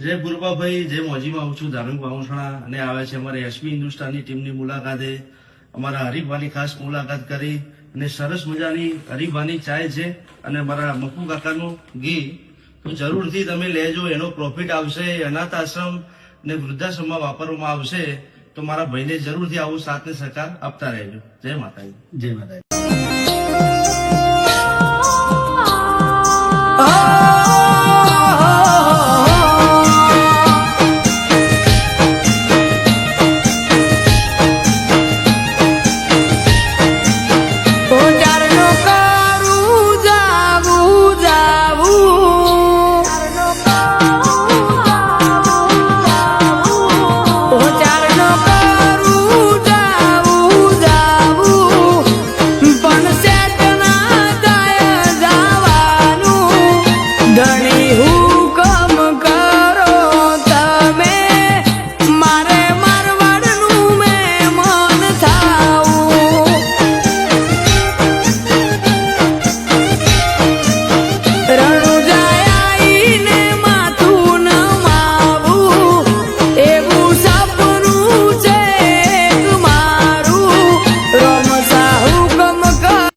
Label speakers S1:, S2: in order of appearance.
S1: જય ગુરબાભાઈ, જય મોજીમાં આવું છું ધાર્મિક વાવસણા અને આવે છે અમારે એસપી હિન્દુસ્તાનની ટીમની મુલાકાતે અમારા હરીફાની ખાસ મુલાકાત કરી અને સરસ મજાની હરીફાની ચાય છે અને મારા મકુ કાકાનું ઘી તો જરૂરથી તમે લેજો. એનો પ્રોફિટ આવશે અનાથ આશ્રમ ને વૃદ્ધાશ્રમમાં વાપરવામાં આવશે. તો મારા ભાઈને જરૂરથી આવું સાથ ને સહકાર આપતા રહેજો. જય માતાજી.
S2: જય માતાજી.